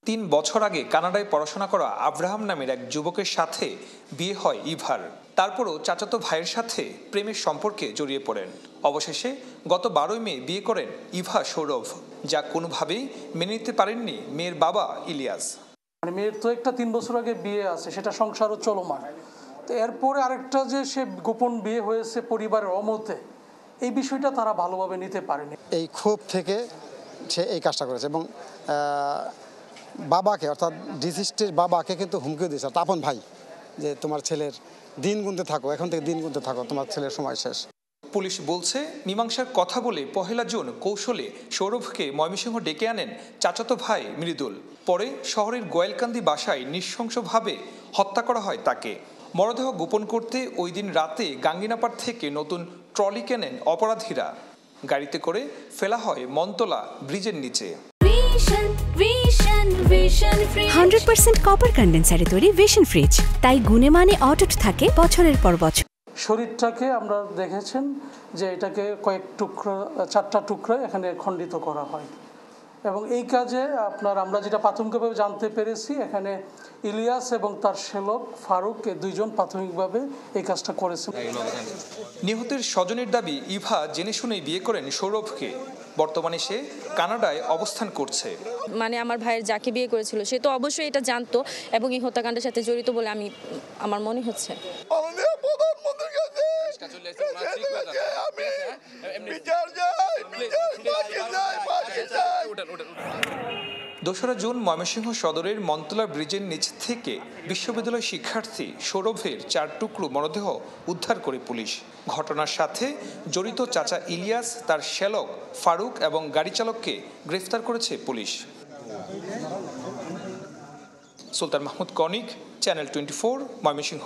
3 বছর আগে কানাডায় পড়াশোনা করা আব্রাহাম নামের এক যুবকের সাথে বিয়ে হয় ইভার। তারপরও চাচাতো ভাইয়ের সাথে প্রেমের সম্পর্কে জড়িয়ে পড়েন। অবশেষে গত 12 মে বিয়ে করেন ইভা সৌরভ, যা কোনোভাবেই মেনে নিতে পারেননি মেয়ের বাবা ইলিয়াস। মেয়ের তো একটা 3 বছর আগে বিয়ে আছে, সেটা সংসারও চলমান। তো এরপরে আরেকটা যে সে গোপন বিয়ে হয়েছে পরিবারের অমতে, এই বিষয়টা তারা ভালোভাবে নিতে পারেনি। এই ক্ষোভ থেকে সে এই কাজটা করেছে এবং বাবাকে অর্থাৎ ডিসিস্টের বাবাকে কিন্তু হুমকিও দিয়েছে, আপন ভাই, যে তোমার ছেলের দিন গুনতে থাকো, এখন থেকে দিন গুনতে থাকো, তোমার ছেলের সময় শেষ। পুলিশ বলছে মীমাংসার কথা বলে 1 জুন কৌশলে সৌরভকে ময়মনসিংহ ডেকে আনেন চাচাতো ভাই মৃদুল। পরে শহরের গোয়েলকান্দি বাসায় নৃশংসভাবে হত্যা করা হয় তাকে। মরদেহ গোপন করতে ওই দিন রাতে গাঙ্গিনাপাড় থেকে নতুন ট্রলি কেনেন অপরাধীরা। গাড়িতে করে ফেলা হয় মনতলা ব্রিজের নিচে। 100% কপার কন্ডেন্সারে তৈরি ভিশন ফ্রিজ, তাই গুণে মানে অটুট থাকে বছরের পর বছর। শরীরটাকে আমরা দেখেছেন যে এটাকে কয়েক টুকরা, 4টা টুকরা এখানে খণ্ডিত করা হয় এবং এই কাজে আমরা যেটা প্রাথমিকভাবে জানতে পেরেছি, এখানে ইলিয়াস এবং তার শ্যালক ফারুক, এই 2 জন প্রাথমিকভাবে এই কাজটা করেছেন। নিহতের স্বজনের দাবি ইভা জেনে শুনেই বিয়ে করেন সৌরভকে। বর্তমানে সে কানাডায় অবস্থান করছে। মানে আমার ভাইয়ের যাকে বিয়ে করেছিল সে তো অবশ্যই এটা জানতো এবং এই হত্যাকাণ্ডের সাথে জড়িত বলে আমার মনে হচ্ছে। দোসরা জুন ময়মনসিংহ সদরের মনতলা ব্রিজের নিচ থেকে বিশ্ববিদ্যালয় শিক্ষার্থী সৌরভের 4 টুকরো মরদেহ উদ্ধার করে পুলিশ। ঘটনার সাথে জড়িত চাচা ইলিয়াস, তার শ্যালক ফারুক এবং গাড়ি চালককে গ্রেফতার করেছে পুলিশ। সুলতান মাহমুদ কনিক, চ্যানেল 24, ময়মনসিংহ।